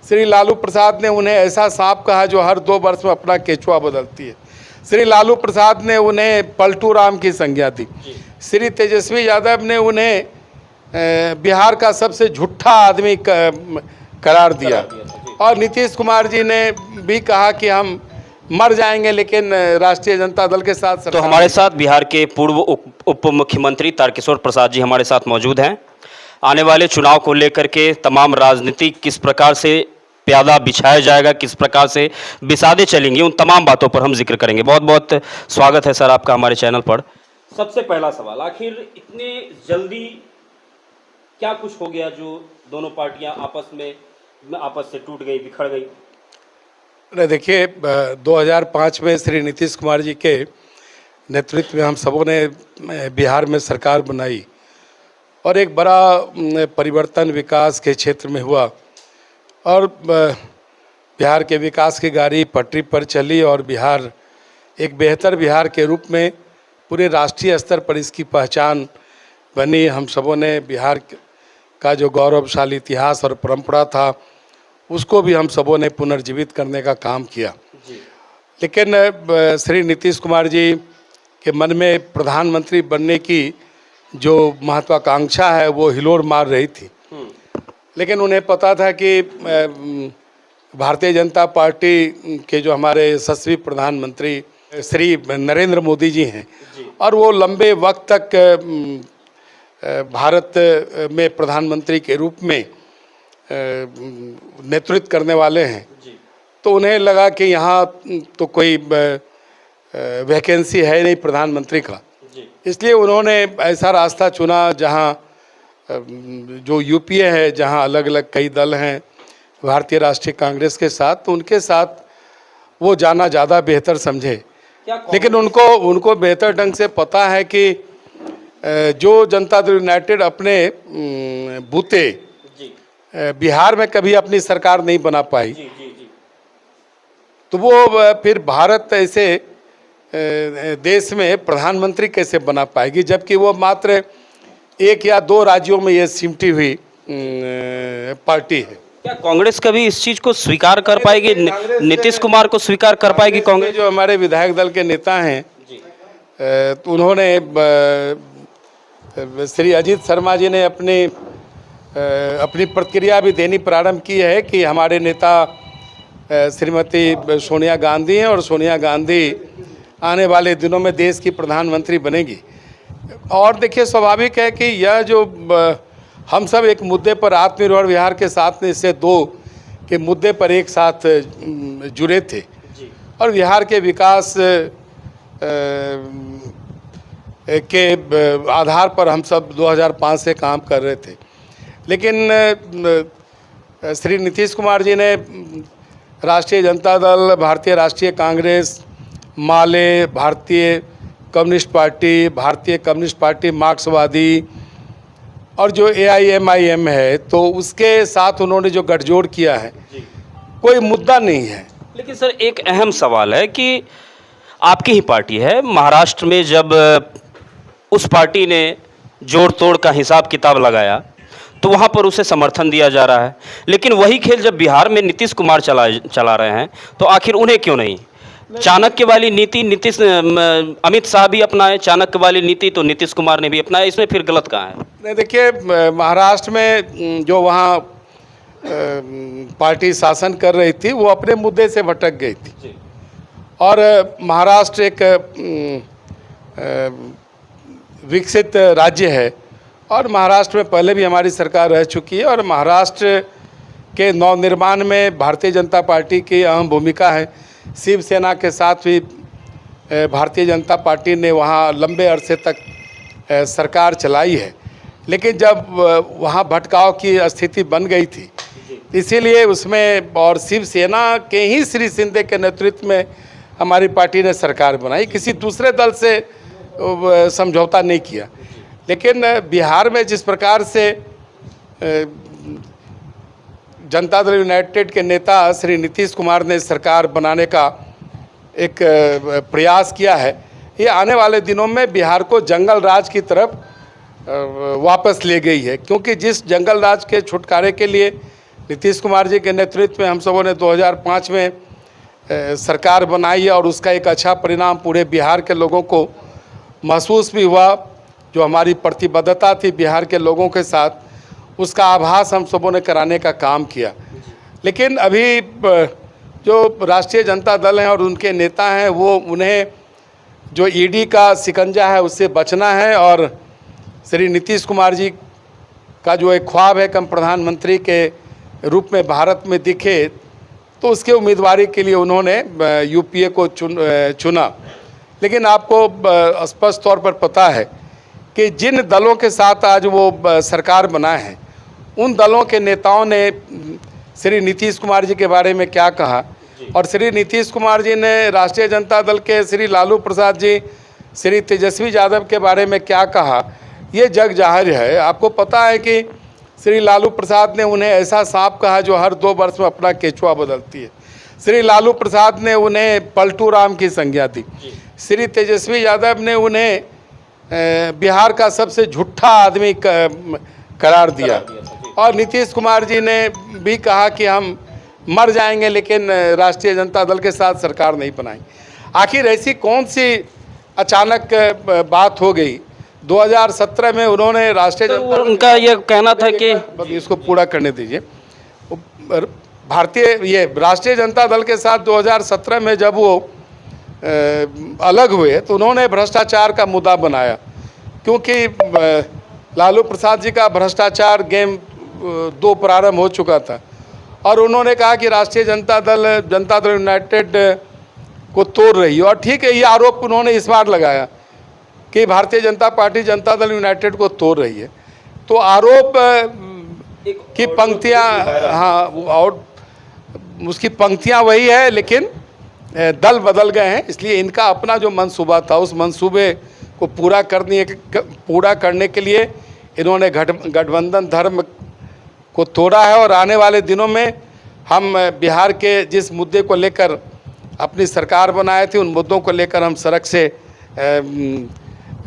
श्री लालू प्रसाद ने उन्हें ऐसा सांप कहा जो हर 2 वर्ष में अपना केचुआ बदलती है। श्री लालू प्रसाद ने उन्हें पलटू राम की संज्ञा दी। श्री तेजस्वी यादव ने उन्हें बिहार का सबसे झूठा आदमी करार दिया। और नीतीश कुमार जी ने भी कहा कि हम मर जाएंगे लेकिन राष्ट्रीय जनता दल के साथ। तो हमारे साथ बिहार के पूर्व उप मुख्यमंत्री तारकिशोर प्रसाद जी हमारे साथ मौजूद हैं। आने वाले चुनाव को लेकर के तमाम राजनीति किस प्रकार से प्यादा बिछाया जाएगा, किस प्रकार से बिसादे चलेंगी, उन तमाम बातों पर हम जिक्र करेंगे। बहुत बहुत स्वागत है सर आपका हमारे चैनल पर। सबसे पहला सवाल, आखिर इतने जल्दी क्या कुछ हो गया जो दोनों पार्टियां आपस से टूट गई, बिखर गई? देखिए, 2005 में श्री नीतीश कुमार जी के नेतृत्व में हम सबों ने बिहार में सरकार बनाई और एक बड़ा परिवर्तन विकास के क्षेत्र में हुआ और बिहार के विकास की गाड़ी पटरी पर चली और बिहार एक बेहतर बिहार के रूप में पूरे राष्ट्रीय स्तर पर इसकी पहचान बनी। हम सबों ने बिहार का जो गौरवशाली इतिहास और परंपरा था उसको भी हम सबों ने पुनर्जीवित करने का काम किया। लेकिन श्री नीतीश कुमार जी के मन में प्रधानमंत्री बनने की जो महत्वाकांक्षा है वो हिलोर मार रही थी। लेकिन उन्हें पता था कि भारतीय जनता पार्टी के जो हमारे यशस्वी प्रधानमंत्री श्री नरेंद्र मोदी जी हैं और वो लंबे वक्त तक भारत में प्रधानमंत्री के रूप में नेतृत्व करने वाले हैं, तो उन्हें लगा कि यहाँ तो कोई वैकेंसी है नहीं प्रधानमंत्री का। इसलिए उन्होंने ऐसा रास्ता चुना जहाँ जो यूपीए है, जहाँ अलग अलग कई दल हैं भारतीय राष्ट्रीय कांग्रेस के साथ, तो उनके साथ वो जाना ज़्यादा बेहतर समझे। लेकिन उनको बेहतर ढंग से पता है कि जो जनता दल यूनाइटेड अपने बूते बिहार में कभी अपनी सरकार नहीं बना पाई, तो वो फिर भारत ऐसे देश में प्रधानमंत्री कैसे बना पाएगी, जबकि वो मात्र 1 या 2 राज्यों में ये सिमटी हुई पार्टी है। क्या कांग्रेस कभी इस चीज़ को स्वीकार कर पाएगी? नीतीश कुमार को स्वीकार कर पाएगी कांग्रेस? जो हमारे विधायक दल के नेता हैं तो उन्होंने श्री अजीत शर्मा जी ने अपनी प्रतिक्रिया भी देनी प्रारंभ की है कि हमारे नेता श्रीमती सोनिया गांधी हैं और सोनिया गांधी आने वाले दिनों में देश की प्रधानमंत्री बनेगी। और देखिए, स्वाभाविक है कि यह जो हम सब एक मुद्दे पर आत्मनिर्भर बिहार के साथ में इससे 2 के मुद्दे पर एक साथ जुड़े थे और बिहार के विकास के आधार पर हम सब 2005 से काम कर रहे थे। लेकिन श्री नीतीश कुमार जी ने राष्ट्रीय जनता दल, भारतीय राष्ट्रीय कांग्रेस, माले, भारतीय कम्युनिस्ट पार्टी, मार्क्सवादी और जो AIMIM है, तो उसके साथ उन्होंने जो गठजोड़ किया है कोई मुद्दा नहीं है। लेकिन सर, एक अहम सवाल है कि आपकी ही पार्टी है, महाराष्ट्र में जब उस पार्टी ने जोड़ तोड़ का हिसाब किताब लगाया तो वहाँ पर उसे समर्थन दिया जा रहा है, लेकिन वही खेल जब बिहार में नीतीश कुमार चला रहे हैं तो आखिर उन्हें क्यों नहीं? चाणक्य वाली नीति अमित शाह भी अपनाए, चाणक्य वाली नीति तो नीतीश कुमार ने भी अपनाया, इसमें फिर गलत कहाँ है? नहीं, देखिए, महाराष्ट्र में जो वहाँ पार्टी शासन कर रही थी वो अपने मुद्दे से भटक गई थी और महाराष्ट्र एक विकसित राज्य है और महाराष्ट्र में पहले भी हमारी सरकार रह चुकी है और महाराष्ट्र के नवनिर्माण में भारतीय जनता पार्टी की अहम भूमिका है। शिवसेना के साथ भी भारतीय जनता पार्टी ने वहाँ लंबे अरसे तक सरकार चलाई है। लेकिन जब वहाँ भटकाव की स्थिति बन गई थी, इसीलिए उसमें और शिवसेना के ही श्री शिंदे के नेतृत्व में हमारी पार्टी ने सरकार बनाई, किसी दूसरे दल से समझौता नहीं किया। लेकिन बिहार में जिस प्रकार से जनता दल यूनाइटेड के नेता श्री नीतीश कुमार ने सरकार बनाने का एक प्रयास किया है, ये आने वाले दिनों में बिहार को जंगल राज की तरफ वापस ले गई है, क्योंकि जिस जंगल राज के छुटकारे के लिए नीतीश कुमार जी के नेतृत्व में हम सबों ने 2005 में सरकार बनाई और उसका एक अच्छा परिणाम पूरे बिहार के लोगों को महसूस भी हुआ। जो हमारी प्रतिबद्धता थी बिहार के लोगों के साथ, उसका आभास हम सबों ने कराने का काम किया। लेकिन अभी जो राष्ट्रीय जनता दल हैं और उनके नेता हैं, वो उन्हें जो ईडी का शिकंजा है उससे बचना है और श्री नीतीश कुमार जी का जो एक ख्वाब है कि हम प्रधानमंत्री के रूप में भारत में दिखे, तो उसके उम्मीदवारी के लिए उन्होंने यूपीए को चुना। लेकिन आपको स्पष्ट तौर पर पता है कि जिन दलों के साथ आज वो सरकार बनाए हैं, उन दलों के नेताओं ने श्री नीतीश कुमार जी के बारे में क्या कहा और श्री नीतीश कुमार जी ने राष्ट्रीय जनता दल के श्री लालू प्रसाद जी, श्री तेजस्वी यादव के बारे में क्या कहा, ये जग जाहिर है। आपको पता है कि श्री लालू प्रसाद ने उन्हें ऐसा सांप कहा जो हर 2 वर्ष में अपना केचुआ बदलती है। श्री लालू प्रसाद ने उन्हें पलटू राम की संज्ञा दी। श्री तेजस्वी यादव ने उन्हें बिहार का सबसे झूठा आदमी करार दिया और नीतीश कुमार जी ने भी कहा कि हम मर जाएंगे लेकिन राष्ट्रीय जनता दल के साथ सरकार नहीं बनाएंगे। आखिर ऐसी कौन सी अचानक बात हो गई? 2017 में उन्होंने राष्ट्रीय जनता उनका ये कहना था कि इसको पूरा करने दीजिए। राष्ट्रीय जनता दल के साथ 2017 में जब वो अलग हुए तो उन्होंने भ्रष्टाचार का मुद्दा बनाया, क्योंकि लालू प्रसाद जी का भ्रष्टाचार गेम 2 प्रारंभ हो चुका था और उन्होंने कहा कि राष्ट्रीय जनता दल यूनाइटेड को तोड़ रही है। और ठीक है, ये आरोप उन्होंने इस बार लगाया कि भारतीय जनता पार्टी जनता दल यूनाइटेड को तोड़ रही है। तो आरोप की पंक्तियां, हाँ, और उसकी पंक्तियां वही है, लेकिन दल बदल गए हैं। इसलिए इनका अपना जो मंसूबा था, उस मंसूबे को पूरा करने के लिए इन्होंने गठबंधन धर्म को तोड़ा है। और आने वाले दिनों में हम बिहार के जिस मुद्दे को लेकर अपनी सरकार बनाए थे, उन मुद्दों को लेकर हम सड़क से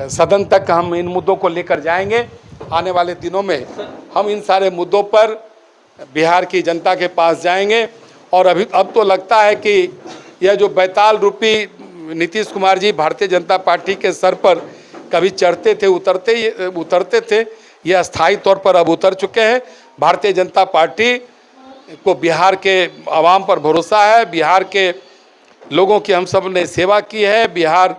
सदन तक हम इन मुद्दों को लेकर जाएंगे। आने वाले दिनों में हम इन सारे मुद्दों पर बिहार की जनता के पास जाएंगे। और अब तो लगता है कि यह जो बैताल रूपी नीतीश कुमार जी भारतीय जनता पार्टी के सर पर कभी चढ़ते थे उतरते थे, ये अस्थायी तौर पर अब उतर चुके हैं। भारतीय जनता पार्टी को बिहार के आवाम पर भरोसा है। बिहार के लोगों की हम सब ने सेवा की है। बिहार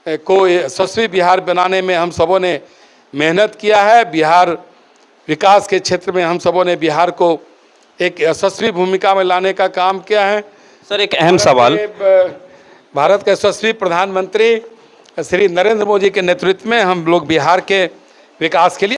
को यशस्वी बिहार बनाने में हम सबों ने मेहनत किया है। बिहार विकास के क्षेत्र में हम सबों ने बिहार को एक यशस्वी भूमिका में लाने का काम किया है। सर, एक अहम सवाल, भारत के यशस्वी प्रधानमंत्री श्री नरेंद्र मोदी के नेतृत्व में हम लोग बिहार के विकास के लिए